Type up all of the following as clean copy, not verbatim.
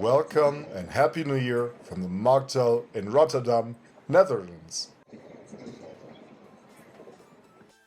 Welcome and Happy New Year from the mocktail in Rotterdam, Netherlands.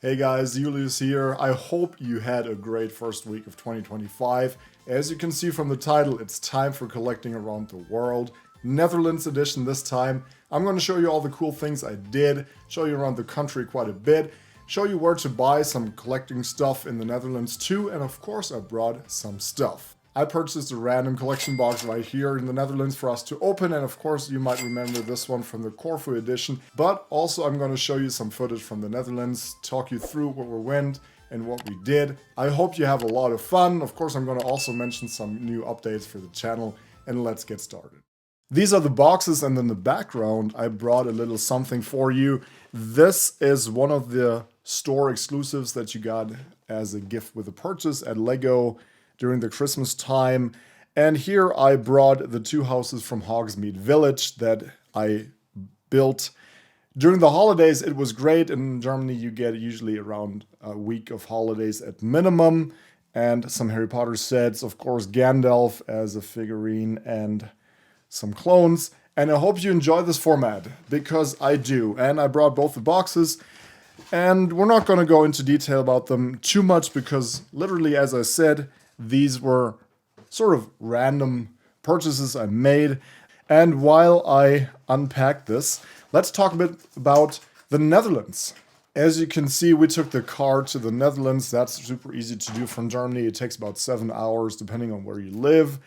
Hey guys, Julius here. I hope you had a great first week of 2025. As you can see from the title, it's time for collecting around the world. Netherlands edition this time. I'm going to show you all the cool things I did, show you around the country quite a bit, show you where to buy some collecting stuff in the Netherlands too, and of course I brought some stuff. I purchased a random collection box right here in the Netherlands for us to open, and of course you might remember this one from the Corfu edition, but also I'm going to show you some footage from the Netherlands, talk you through where we went and what we did. I hope you have a lot of fun. Of course I'm going to also mention some new updates for the channel, and let's get started. These are the boxes, and in the background I brought a little something for you. This is one of the store exclusives that you got as a gift with a purchase at Lego during the Christmas time. And here I brought the two houses from Hogsmeade Village that I built during the holidays. It was great. In Germany you get usually around a week of holidays at minimum, and some Harry Potter sets, of course Gandalf as a figurine and some clones. And I hope you enjoy this format, because I do. And I brought both the boxes, and we're not going to go into detail about them too much because literally, as I said, these were sort of random purchases I made. And while I unpack this, let's talk a bit about the Netherlands. As you can see, we took the car to the Netherlands. That's super easy to do from Germany. It takes about 7 hours depending on where you live,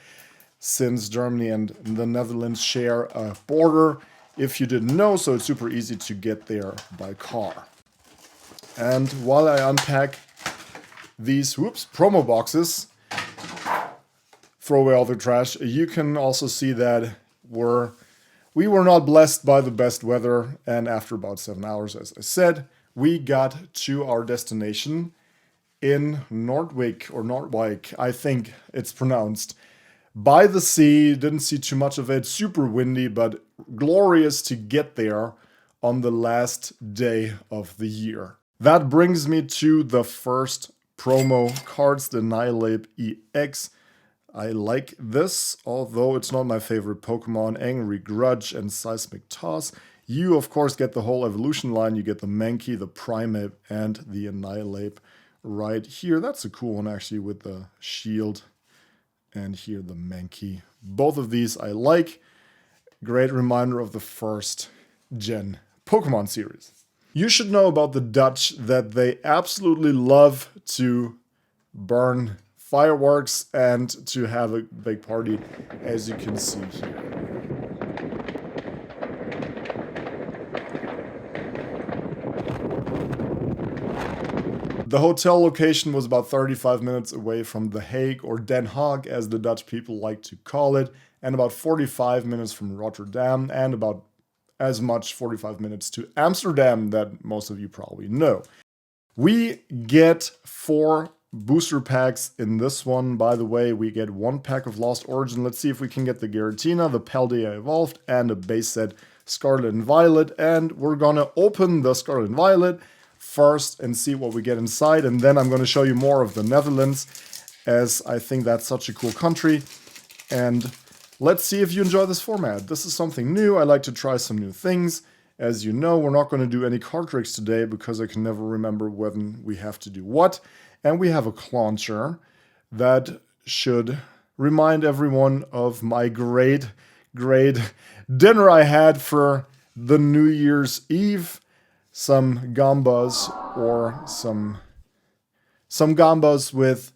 since Germany and the Netherlands share a border, if you didn't know, so it's super easy to get there by car. And while I unpack these promo boxes, throw away all the trash, you can also see that we were not blessed by the best weather, and after about 7 hours, as I said, we got to our destination in Noordwijk, I think it's pronounced, by the sea. Didn't see too much of it, super windy, but glorious to get there on the last day of the year. That brings me to the first promo cards, the Annihilate EX. I like this, although it's not my favorite Pokemon. Angry Grudge and Seismic Toss. You, of course, get the whole evolution line. You get the Mankey, the Primeape, and the Annihilate right here. That's a cool one, actually, with the shield. And here, the Mankey. Both of these I like. Great reminder of the first gen Pokemon series. You should know about the Dutch that they absolutely love to burn fireworks and to have a big party, as you can see here. The hotel location was about 35 minutes away from The Hague, or Den Haag as the Dutch people like to call it, and about 45 minutes from Rotterdam, and about as much 45 minutes to Amsterdam that most of you probably know. We get 4 booster packs in this one. By the way, we get 1 pack of Lost Origin. Let's see if we can get the Giratina, the Paldea Evolved, and a base set Scarlet and Violet. And we're gonna open the Scarlet and Violet first and see what we get inside. And then I'm gonna show you more of the Netherlands, as I think that's such a cool country. And let's see if you enjoy this format. This is something new. I like to try some new things. As you know, we're not going to do any card tricks today because I can never remember when we have to do what. And we have a clauncher that should remind everyone of my great dinner I had for the New Year's Eve. Some gambas, or some gambas with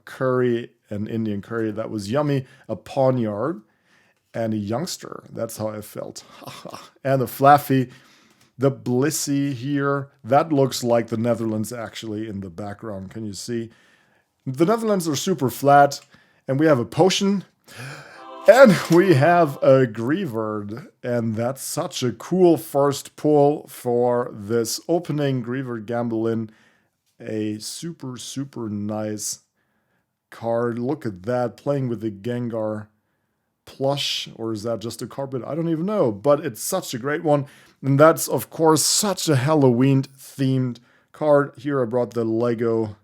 curry and Indian curry. That was yummy. A poniard and a youngster. That's how I felt. And a Flaffy. The Blissey here. That looks like the Netherlands actually in the background. Can you see? The Netherlands are super flat. And we have a potion. And we have a Greavard. And that's such a cool first pull for this opening. Greavard Gambelin. A super nice card. Look at that. Playing with the Gengar plush, or is that just a carpet? I don't even know, but it's such a great one. And that's, of course, such a Halloween themed card. Here I brought the Lego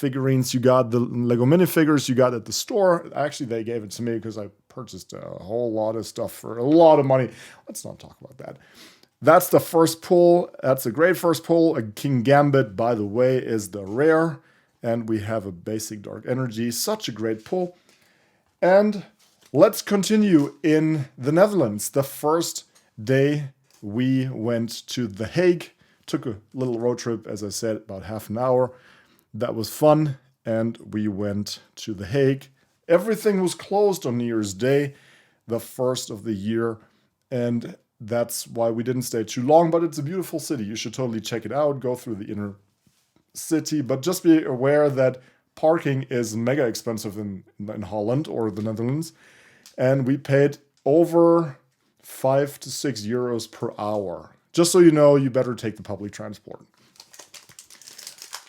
figurines you got, the Lego minifigures you got at the store. Actually, they gave it to me because I purchased a whole lot of stuff for a lot of money. Let's not talk about that. That's the first pull. That's a great first pull. A King Gambit, by the way, is the rare. And we have a basic Dark Energy. Such a great pull. And let's continue in the Netherlands. The first day we went to The Hague. Took a little road trip, as I said, about half an hour. That was fun. And we went to The Hague. Everything was closed on New Year's Day, the first of the year. And that's why we didn't stay too long, but it's a beautiful city. You should totally check it out. Go through the inner city, but just be aware that parking is mega expensive in Holland or the Netherlands. And we paid over 5 to 6 euros per hour. Just so you know, you better take the public transport.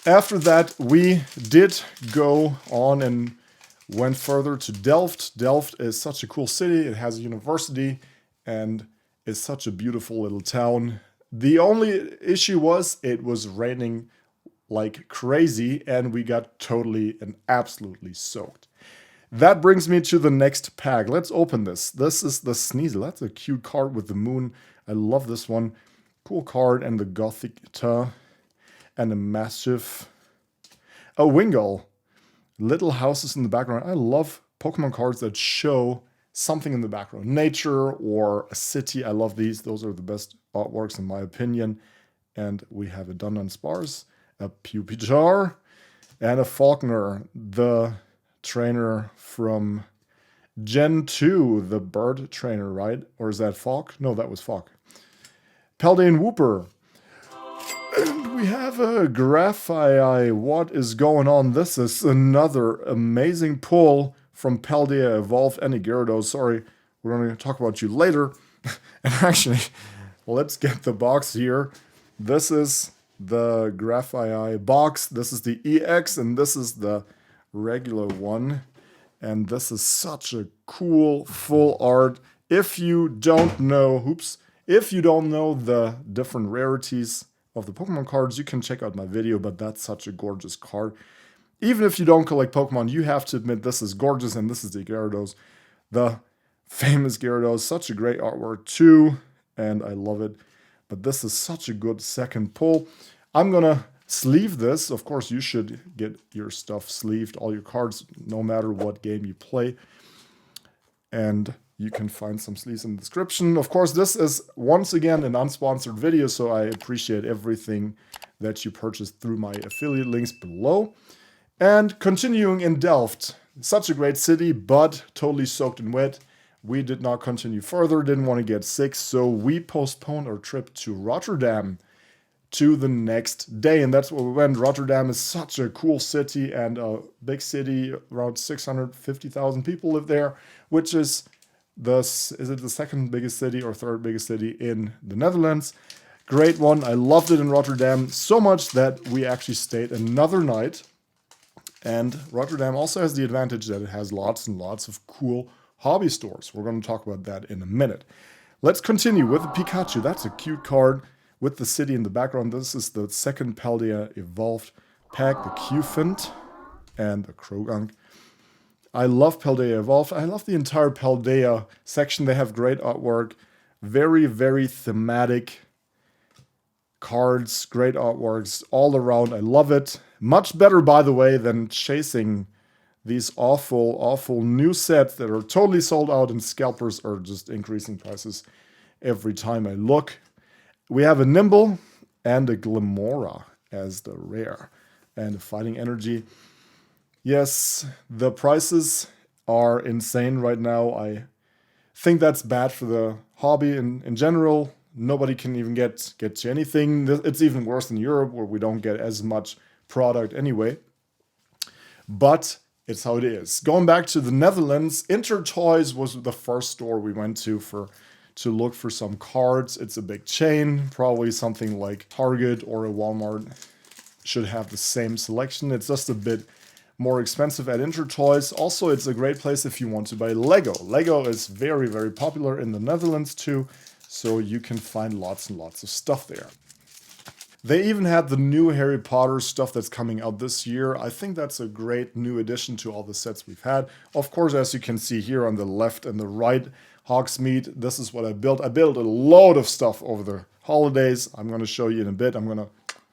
After that, we did go on and went further to Delft. Delft is such a cool city. It has a university and is such a beautiful little town. The only issue was it was raining like crazy and we got totally and absolutely soaked. That brings me to the next pack. Let's open this. This is the Sneasel. That's a cute card with the moon. I love this one. Cool card, and the Gothic and a massive Wingull. Little houses in the background. I love Pokemon cards that show something in the background. Nature or a city. I love these. Those are the best artworks in my opinion. And we have a Dundan-Spars, a Pupitar, and a Falconer, the trainer from Gen 2, the bird trainer, right? Or is that Falk? No, that was Falk. Paldean Wooper. And we have a Graphii. What is going on? This is another amazing pull from Paldea Evolved and a Gyarados. Sorry, we're going to talk about you later. And actually, let's get the box here. This is the Graphii box. This is the EX, and this is the regular one. And this is such a cool full art. If you don't know, if you don't know the different rarities of the Pokemon cards, you can check out my video, but that's such a gorgeous card. Even if you don't collect Pokemon, you have to admit this is gorgeous, and this is the Gyarados. The famous Gyarados, such a great artwork too, and I love it. But this is such a good second pull. I'm gonna sleeve this. Of course, you should get your stuff sleeved, all your cards, no matter what game you play. And you can find some sleeves in the description. Of course, this is once again an unsponsored video, so I appreciate everything that you purchased through my affiliate links below. And continuing in Delft, such a great city, but totally soaked and wet. We did not continue further, didn't want to get sick, so we postponed our trip to Rotterdam to the next day, and that's where we went. Rotterdam is such a cool city and a big city. Around 650,000 people live there, which is the second biggest city or third biggest city in the Netherlands. Great one. I loved it in Rotterdam so much that we actually stayed another night. And Rotterdam also has the advantage that it has lots and lots of cool hobby stores. We're going to talk about that in a minute. Let's continue with the Pikachu. That's a cute card with the city in the background. This is the second Paldea Evolved pack, the Qfint and the Krogunk. I love Paldea Evolved. I love the entire Paldea section. They have great artwork. Very, very thematic cards. Great artworks all around. I love it. Much better, by the way, than chasing these awful, awful new sets that are totally sold out, and scalpers are just increasing prices every time I look. We have a Nimble and a Glimora as the rare. And a Fighting Energy. Yes, the prices are insane right now. I think that's bad for the hobby in general. Nobody can even get to anything. It's even worse in Europe, where we don't get as much product anyway. But it's how it is. Going back to the Netherlands, Intertoys was the first store we went to look for some cards. It's a big chain, probably something like Target or a Walmart should have the same selection. It's just a bit more expensive at Intertoys. Also, it's a great place if you want to buy Lego. Lego is very, very popular in the Netherlands too, so you can find lots and lots of stuff there. They even had the new Harry Potter stuff that's coming out this year. I think that's a great new addition to all the sets we've had. Of course, as you can see here on the left and the right, Hogsmeade, this is what I built. I built a load of stuff over the holidays. I'm going to show you in a bit. I'm going to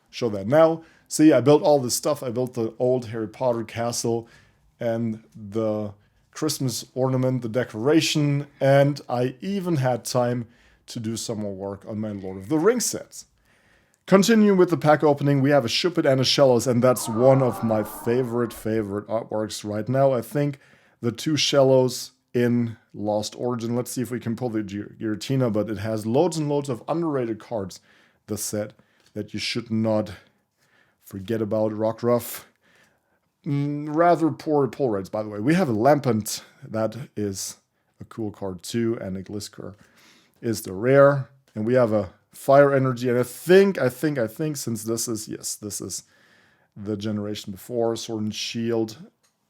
show that now. See, I built all this stuff. I built the old Harry Potter castle and the Christmas ornament, the decoration, and I even had time to do some more work on my Lord of the Rings sets. Continuing with the pack opening, we have a Shuppet and a Shellos, and that's one of my favorite artworks right now. I think the two Shellos in Lost Origin. Let's see if we can pull the Giratina, but it has loads and loads of underrated cards, the set, that you should not forget about. Rockruff. Rather poor pull rates, by the way. We have a Lampent, that is a cool card too, and a Glisker is the rare. And we have a Fire Energy, and I think, since this is the generation before, Sword and Shield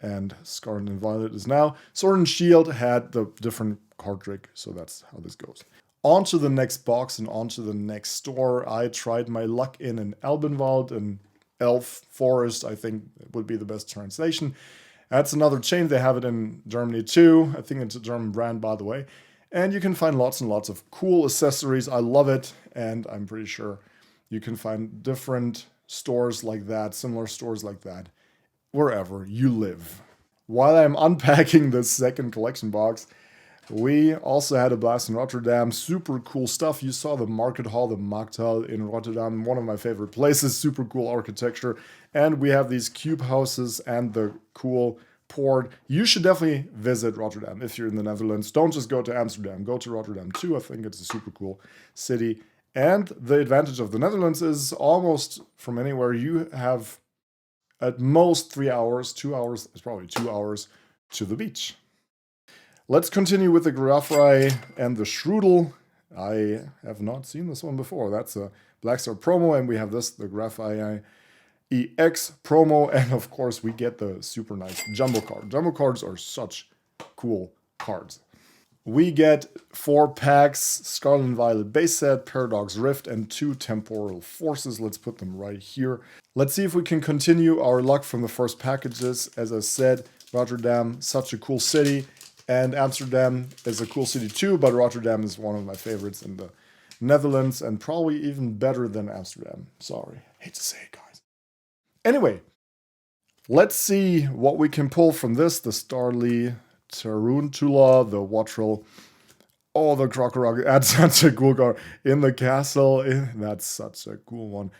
and Scarlet and Violet is now. Sword and Shield had the different card trick, so that's how this goes. On to the next box and on to the next store. I tried my luck in an Albenwald and Elf Forest, I think it would be the best translation. That's another chain. They have it in Germany too. I think it's a German brand, by the way. And you can find lots and lots of cool accessories. I love it. And I'm pretty sure you can find different stores like that, similar stores like that, wherever you live. While I'm unpacking the second collection box, we also had a blast in Rotterdam. Super cool stuff. You saw the market hall, the Markthal in Rotterdam, one of my favorite places. Super cool architecture. And we have these cube houses and the cool port. You should definitely visit Rotterdam if you're in the Netherlands. Don't just go to Amsterdam. Go to Rotterdam too. I think it's a super cool city. And the advantage of the Netherlands is almost from anywhere you have at most 3 hours. 2 hours is probably 2 hours to the beach. Let's continue with the Grafrai and the Strudel. I have not seen this one before. That's a Blackstar promo, and we have this, the Grafrai EX promo, and of course we get the super nice Jumbo card. Jumbo cards are such cool cards. We get 4 packs, Scarlet and Violet base set, Paradox Rift, and 2 Temporal Forces. Let's put them right here. Let's see if we can continue our luck from the first packages. As I said, Rotterdam, such a cool city. And Amsterdam is a cool city too, but Rotterdam is one of my favorites in the Netherlands and probably even better than Amsterdam. Sorry, hate to say it, guys. Anyway, let's see what we can pull from this. The Starly Tarantula, the Watrel, oh, the Crocodile. That's such a cool card. In the castle, that's such a cool one.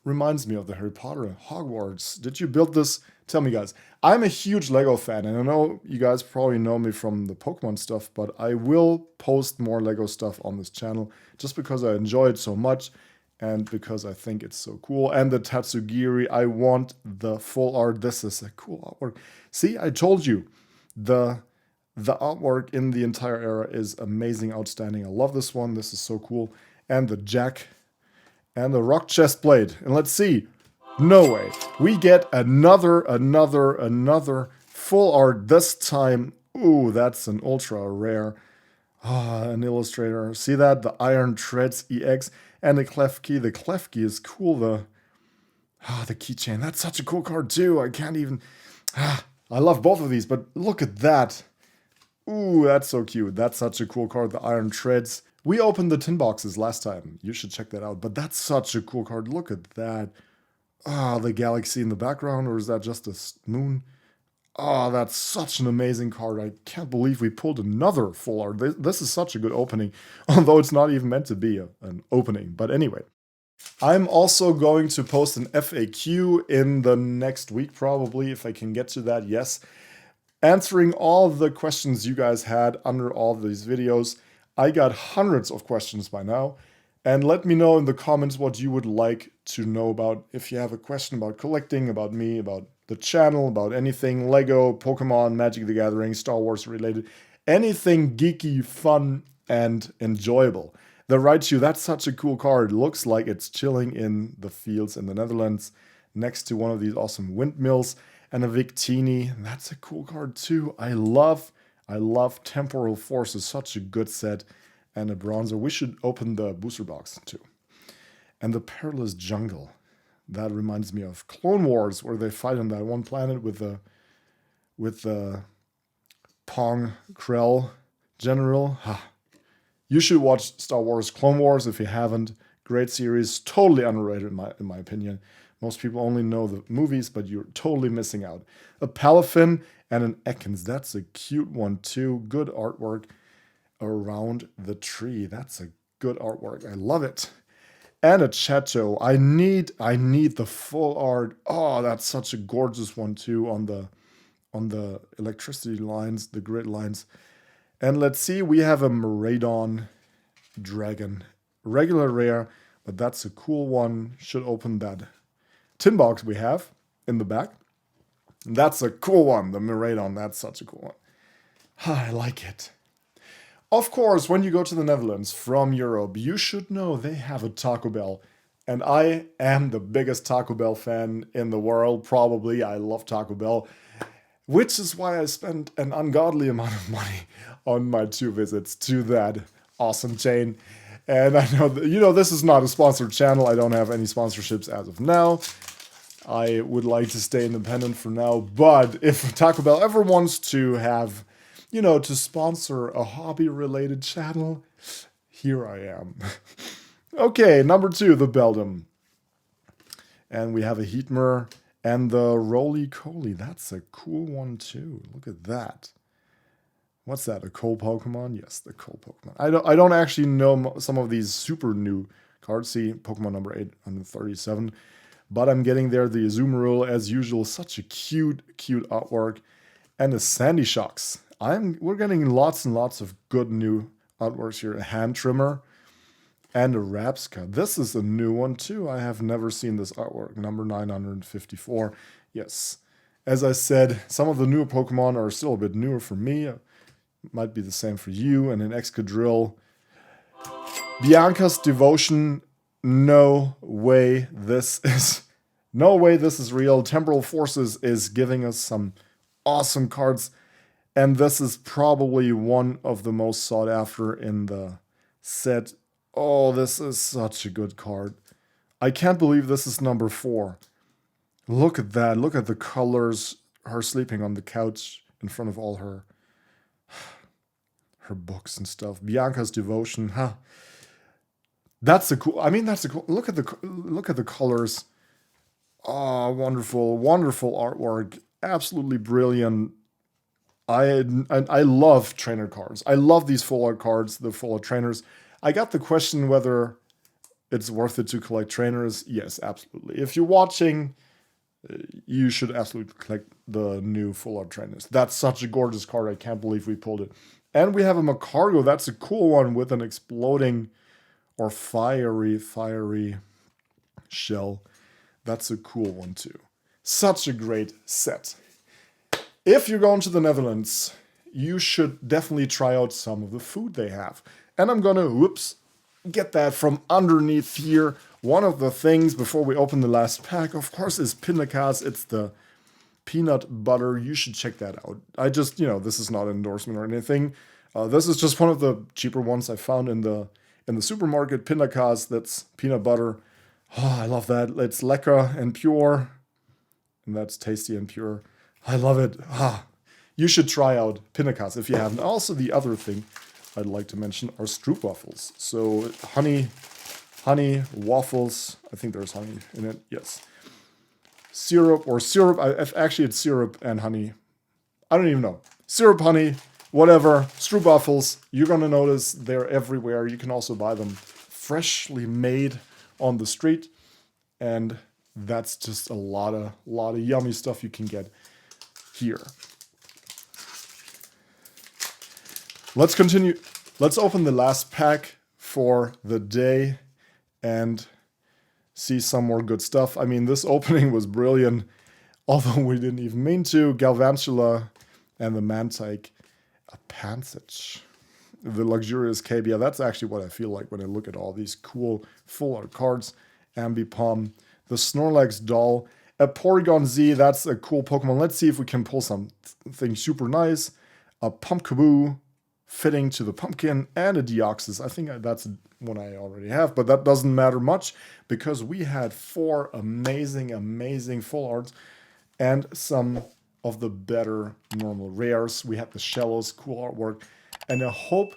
Reminds me of the Harry Potter Hogwarts. Did you build this? Tell me, guys. I'm a huge Lego fan, and I know you guys probably know me from the Pokemon stuff, but I will post more Lego stuff on this channel just because I enjoy it so much and because I think it's so cool. And the Tatsugiri, I want the full art. This is a cool artwork. See, I told you, the artwork in the entire era is amazing, outstanding. I love this one. This is so cool. And the Jack and the Rock Chest Blade. And let's see. No way. We get another full art this time. Ooh, that's an ultra rare. An illustrator. See that? The Iron Treads EX and the Klefki. The Klefki is cool. The keychain. That's such a cool card too. I can't even... I love both of these, but look at that. Ooh, that's so cute. That's such a cool card. The Iron Treads. We opened the tin boxes last time. You should check that out. But that's such a cool card. Look at that. The galaxy in the background, or is that just a moon? That's such an amazing card. I can't believe we pulled another full art. This is such a good opening, although it's not even meant to be an opening. But anyway, I'm also going to post an FAQ in the next week, probably, if I can get to that, yes. Answering all the questions you guys had under all these videos. I got hundreds of questions by now. And let me know in the comments what you would like to know about. If you have a question about collecting, about me, about the channel, about anything, Lego, Pokemon, Magic the Gathering, Star Wars related, anything geeky, fun, and enjoyable. The Raichu, that's such a cool card. Looks like it's chilling in the fields in the Netherlands next to one of these awesome windmills. And a Victini, that's a cool card too. I love Temporal Forces, such a good set. And a bronzer. We should open the booster box too. And the Perilous Jungle. That reminds me of Clone Wars, where they fight on that one planet with the Pong Krell general. You should watch Star Wars Clone Wars if you haven't. Great series, totally underrated in my opinion. Most people only know the movies, but you're totally missing out. A Palafin and an Ekans. That's a cute one too. Good artwork around the tree. That's a good artwork. I love it. And a Chateau. I need the full art. Oh, that's such a gorgeous one too on the electricity lines, the grid lines. And let's see, we have a Miraidon Dragon. Regular rare, but that's a cool one. Should open that tin box we have in the back. That's a cool one, the Miraidon. That's such a cool one. I like it. Of course, when you go to the Netherlands from Europe, you should know they have a Taco Bell. And I am the biggest Taco Bell fan in the world, probably. I love Taco Bell, which is why I spent an ungodly amount of money on my 2 visits to that awesome chain. And I know that, this is not a sponsored channel. I don't have any sponsorships as of now. I would like to stay independent for now. But if Taco Bell ever wants to have, to sponsor a hobby-related channel, here I am. Okay, number 2, the Beldam. And we have a Heatmer and the Roly-Coly. That's a cool one too. Look at that. What's that, a coal Pokemon? Yes, the coal Pokemon. I don't actually know some of these super new cards. See, Pokemon number 837. But I'm getting there. The Azumarill, as usual, such a cute artwork. And the Sandy Shocks. We're getting lots and lots of good new artworks here. A Hand Trimmer and a Rapska. This is a new one too. I have never seen this artwork. Number 954. Yes. As I said, some of the newer Pokemon are still a bit newer for me. Might be the same for you. And an Excadrill. Bianca's Devotion. No way this is real. Temporal Forces is giving us some awesome cards. And this is probably one of the most sought after in the set. Oh, this is such a good card. I can't believe this is number 4. Look at that. Look at the colors. Her sleeping on the couch in front of all her books and stuff. Bianca's Devotion. That's a cool. Look at the colors. Oh, wonderful artwork. Absolutely brilliant. I love trainer cards. I love these full art cards, the full art trainers. I got the question whether it's worth it to collect trainers. Yes, absolutely. If you're watching, you should absolutely collect the new full art trainers. That's such a gorgeous card. I can't believe we pulled it. And we have a Macargo. That's a cool one with an exploding or fiery shell. That's a cool one too. Such a great set. If you're going to the Netherlands, you should definitely try out some of the food they have. And I'm gonna, get that from underneath here. One of the things before we open the last pack, of course, is Pindakaas. It's the peanut butter. You should check that out. I just, this is not an endorsement or anything. This is just one of the cheaper ones I found in the supermarket. Pindakaas, that's peanut butter. Oh, I love that. It's lekker and pure. And that's tasty and pure. I love it. You should try out Pindakaas if you haven't. Also, the other thing I'd like to mention are stroopwafels. So honey waffles. I think there's honey in it. Yes. Syrup. Actually, it's syrup and honey. I don't even know. Syrup, honey, whatever. Stroopwafels. You're gonna notice they're everywhere. You can also buy them freshly made on the street, and that's just a lot of yummy stuff you can get here. Let's continue. Let's open the last pack for the day and see some more good stuff. I mean, this opening was brilliant, although we didn't even mean to. Galvantula and the Mantike. A Pansage. The Luxurious Cabia. That's actually what I feel like when I look at all these cool full art cards. Ambipom. The Snorlax doll. A Porygon Z. That's a cool Pokemon. Let's see if we can pull something super nice. A Pumpkaboo. fitting to the pumpkin and a Deoxys. I think that's one I already have, but that doesn't matter much because we had 4 amazing full arts and some of the better normal rares. We had the shallows, cool artwork, and I hope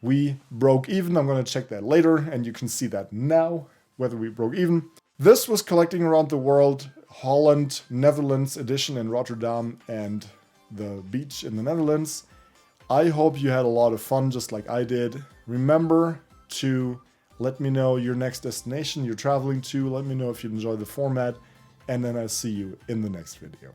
we broke even. I'm going to check that later, and you can see that now, whether we broke even. This was Collecting Around the World, Holland, Netherlands edition in Rotterdam and the beach in the Netherlands. I hope you had a lot of fun just like I did. Remember to let me know your next destination you're traveling to. Let me know if you enjoy the format, and then I'll see you in the next video.